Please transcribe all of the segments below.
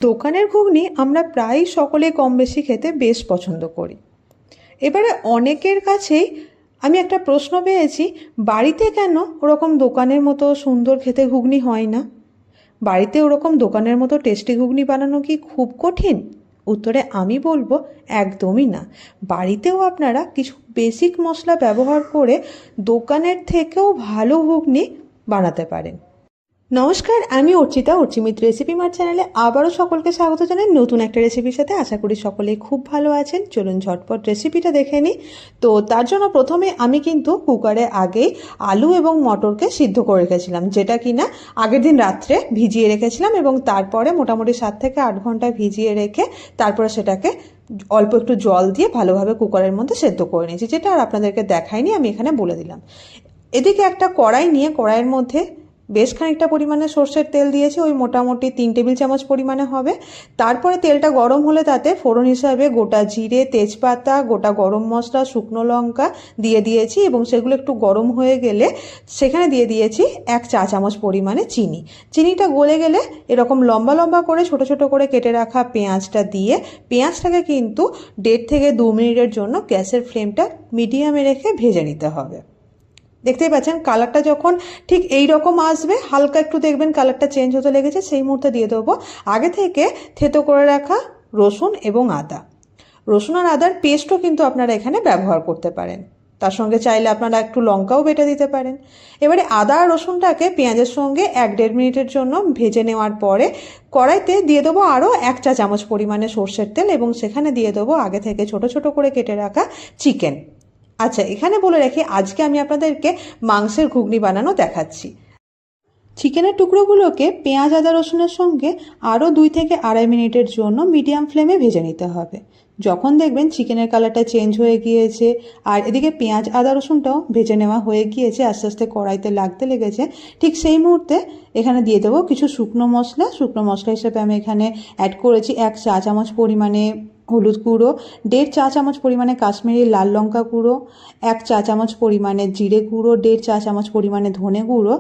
দোকানের ঘুগনি আমরা প্রায় সকলে কম বেশি খেতে বেশ পছন্দ করি। এবারে অনেকের কাছেই আমি একটা প্রশ্ন পেয়েছি, বাড়িতে কেন ওরকম দোকানের মতো সুন্দর খেতে ঘুগনি হয় না? বাড়িতে ওরকম দোকানের মতো টেস্টি ঘুগনি বানানো কি খুব কঠিন? উত্তরে আমি বলবো একদমই না। বাড়িতেও আপনারা কিছু বেসিক মশলা ব্যবহার করে দোকানের থেকেও ভালো ঘুগনি বানাতে পারেন। নমস্কার, আমি অর্চিতা, অর্চিমিত রেসিপি মার্ট চ্যানেলে আবারও সকলকে স্বাগত জানাই নতুন একটা রেসিপির সাথে। আশা করি সকলেই খুব ভালো আছেন। চলুন ঝটপট রেসিপিটা দেখে নিই। তো তার জন্য প্রথমে আমি কিন্তু কুকারে আগেই আলু এবং মটরকে সিদ্ধ করে রেখেছিলাম, যেটা কিনা আগের দিন রাত্রে ভিজিয়ে রেখেছিলাম এবং তারপরে মোটামুটি 7 থেকে 8 ঘন্টা ভিজিয়ে রেখে তারপরে সেটাকে অল্প একটু জল দিয়ে ভালোভাবে কুকারের মধ্যে সেদ্ধ করে নিয়েছি, যেটা আর আপনাদেরকে দেখাইনি, আমি এখানে বলে দিলাম। এদিকে একটা কড়াই নিয়ে কড়াইয়ের মধ্যে বেশ খানিকটা পরিমাণে সর্ষের তেল দিয়েছি, ওই মোটামুটি 3 টেবিল চামচ পরিমাণে হবে। তারপরে তেলটা গরম হলে তাতে ফোড়ন হিসাবে গোটা জিরে, তেজপাতা, গোটা গরম মশলা, শুকনো লঙ্কা দিয়ে দিয়েছি এবং সেগুলো একটু গরম হয়ে গেলে সেখানে দিয়ে দিয়েছি 1 চা চামচ পরিমাণে চিনি। চিনিটা গলে গেলে এরকম লম্বা লম্বা করে ছোট ছোট করে কেটে রাখা পেঁয়াজটা দিয়ে পেঁয়াজটাকে কিন্তু 1.5 থেকে 2 মিনিটের জন্য গ্যাসের ফ্লেমটা মিডিয়ামে রেখে ভেজে নিতে হবে। দেখতেই পাচ্ছেন কালারটা যখন ঠিক এই রকম আসবে, হালকা একটু দেখবেন কালারটা চেঞ্জ হতে লেগেছে, সেই মুহূর্তে দিয়ে দেবো আগে থেকে থেতো করে রাখা রসুন এবং আদা। রসুন আর আদার পেস্টও কিন্তু আপনারা এখানে ব্যবহার করতে পারেন। তার সঙ্গে চাইলে আপনারা একটু লঙ্কাও বেটে দিতে পারেন। এবারে আদা আর রসুনটাকে পেঁয়াজের সঙ্গে 1-1.5 মিনিটের জন্য ভেজে নেওয়ার পরে কড়াইতে দিয়ে দেবো আরও 1 চা চামচ পরিমাণে সর্ষের তেল এবং সেখানে দিয়ে দেবো আগে থেকে ছোট ছোট করে কেটে রাখা চিকেন। আচ্ছা, এখানে বলে রাখি আজকে আমি আপনাদেরকে মাংসের ঘুগনি বানানো দেখাচ্ছি। চিকেনের টুকরোগুলোকে পেঁয়াজ আদা রসুনের সঙ্গে আরও 2 থেকে 2.5 মিনিটের জন্য মিডিয়াম ফ্লেমে ভেজে নিতে হবে। যখন দেখবেন চিকেনের কালারটা চেঞ্জ হয়ে গিয়েছে আর এদিকে পেঁয়াজ আদা রসুনটাও ভেজে নেওয়া হয়ে গিয়েছে, আস্তে আস্তে কড়াইতে লাগতে লেগেছে, ঠিক সেই মুহূর্তে এখানে দিয়ে দেবো কিছু শুকনো মশলা। শুকনো মশলা হিসেবে আমি এখানে অ্যাড করেছি 1 চা চামচ পরিমাণে হলুদ গুঁড়ো, 1.5 চা চামচ পরিমাণে কাশ্মীরি লাল লঙ্কা গুঁড়ো, 1 চা চামচ পরিমাণে জিরে গুঁড়ো, 1.5 চা চামচ পরিমাণে ধনে গুঁড়ো,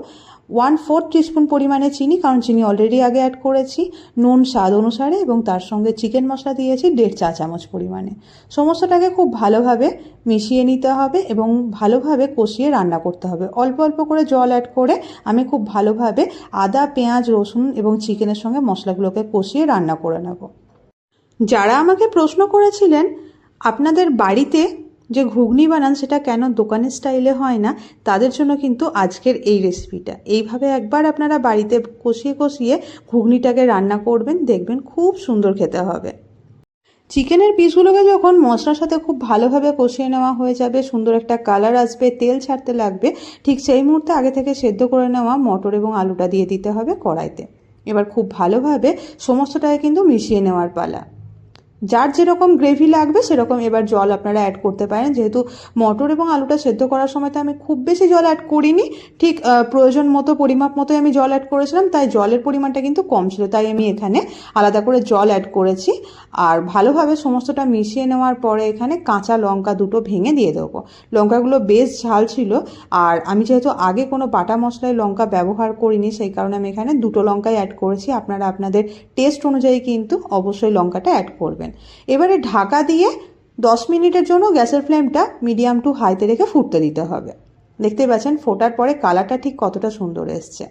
1/4 টিস্পুন পরিমাণে চিনি, কারণ চিনি অলরেডি আগে অ্যাড করেছি, নুন স্বাদ অনুসারে এবং তার সঙ্গে চিকেন মশলা দিয়েছি 1.5 চা চামচ পরিমাণে। সমস্তটাকে খুব ভালোভাবে মিশিয়ে নিতে হবে এবং ভালোভাবে কষিয়ে রান্না করতে হবে। অল্প অল্প করে জল অ্যাড করে আমি খুব ভালোভাবে আদা, পেঁয়াজ, রসুন এবং চিকেনের সঙ্গে মশলাগুলোকে কষিয়ে রান্না করে নেব। যারা আমাকে প্রশ্ন করেছিলেন আপনাদের বাড়িতে যে ঘুগনি বানান সেটা কেন দোকানের স্টাইলে হয় না, তাদের জন্য কিন্তু আজকের এই রেসিপিটা। এইভাবে একবার আপনারা বাড়িতে কষিয়ে কষিয়ে ঘুগনিটাকে রান্না করবেন, দেখবেন খুব সুন্দর খেতে হবে। চিকেনের পিসগুলোকে যখন মশলার সাথে খুব ভালোভাবে কষিয়ে নেওয়া হয়ে যাবে, সুন্দর একটা কালার আসবে, তেল ছাড়তে লাগবে, ঠিক সেই মুহূর্তে আগে থেকে সেদ্ধ করে নেওয়া মটর এবং আলুটা দিয়ে দিতে হবে কড়াইতে। এবার খুব ভালোভাবে সমস্তটাকে কিন্তু মিশিয়ে নেওয়ার পালা। যার যেরকম গ্রেভি লাগবে সেরকম এবার জল আপনারা অ্যাড করতে পারেন। যেহেতু মটর এবং আলুটা সেদ্ধ করার সময় তো আমি খুব বেশি জল অ্যাড করিনি, ঠিক প্রয়োজন মতো পরিমাপ মতোই আমি জল অ্যাড করেছিলাম, তাই জলের পরিমাণটা কিন্তু কম ছিল, তাই আমি এখানে আলাদা করে জল অ্যাড করেছি। আর ভালোভাবে সমস্তটা মিশিয়ে নেওয়ার পরে এখানে কাঁচা লঙ্কা 2টো ভেঙে দিয়ে দেবো। লঙ্কাগুলো বেশ ঝাল ছিল আর আমি যেহেতু আগে কোনো বাটা মশলায় লঙ্কা ব্যবহার করিনি, সেই কারণে আমি এখানে 2টো লঙ্কাই অ্যাড করেছি। আপনারা আপনাদের টেস্ট অনুযায়ী কিন্তু অবশ্যই লঙ্কাটা অ্যাড করবেন। এবারে ঢাকা দিয়ে 10 মিনিটের জন্য গ্যাসের ফ্লেমটা মিডিয়াম টু হাইতে রেখে ফুটতে দিতে হবে। দেখতে পাচ্ছেন ফোটার পরে কালারটা ঠিক কতটা সুন্দর এসছে।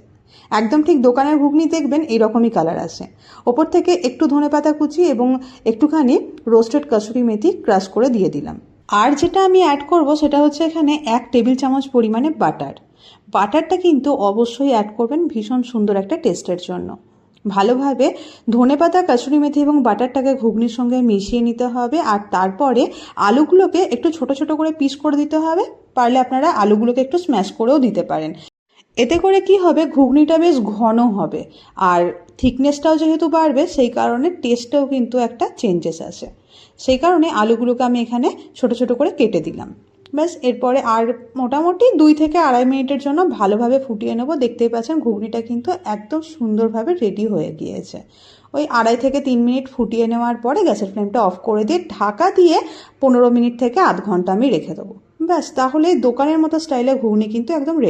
একদম ঠিক দোকানের ঘুগনি দেখবেন এইরকমই কালার আসে। ওপর থেকে একটু ধনেপাতা কুচি এবং একটুখানি রোস্টেড কাসুরি মেথি ক্রাশ করে দিয়ে দিলাম। আর যেটা আমি অ্যাড করব সেটা হচ্ছে এখানে 1 টেবিল চামচ পরিমাণে বাটার। বাটারটা কিন্তু অবশ্যই অ্যাড করবেন ভীষণ সুন্দর একটা টেস্টের জন্য। ভালোভাবে ধনেপাতা, কাসুরি মেথি এবং বাটারটাকে ঘুগনির সঙ্গে মিশিয়ে নিতে হবে আর তারপরে আলুগুলোকে একটু ছোট ছোট করে পিস করে দিতে হবে। পারলে আপনারা আলুগুলোকে একটু স্ম্যাশ করেও দিতে পারেন। এতে করে কি হবে, ঘুগনিটা বেশ ঘন হবে আর থিকনেসটাও যেহেতু বাড়বে, সেই কারণে টেস্টেও কিন্তু একটা চেঞ্জেস আসে। সেই কারণে আলুগুলোকে আমি এখানে ছোট ছোট করে কেটে দিলাম। ব্যাস, এরপরে আর মোটামুটি 2 থেকে 2.5 মিনিটের জন্য ভালোভাবে ফুটিয়ে নেব। দেখতেই পাচ্ছেন ঘুগনিটা কিন্তু একদম সুন্দরভাবে রেডি হয়ে গিয়েছে। ওই 2.5 থেকে 3 মিনিট ফুটিয়ে নেওয়ার পরে গ্যাসের ফ্লেমটা অফ করে দিয়ে ঢাকা দিয়ে 15 মিনিট থেকে আধ ঘন্টা আমি রেখে দেবো। ব্যাস, তাহলে দোকানের মতো স্টাইলে ঘুগনি কিন্তু একদম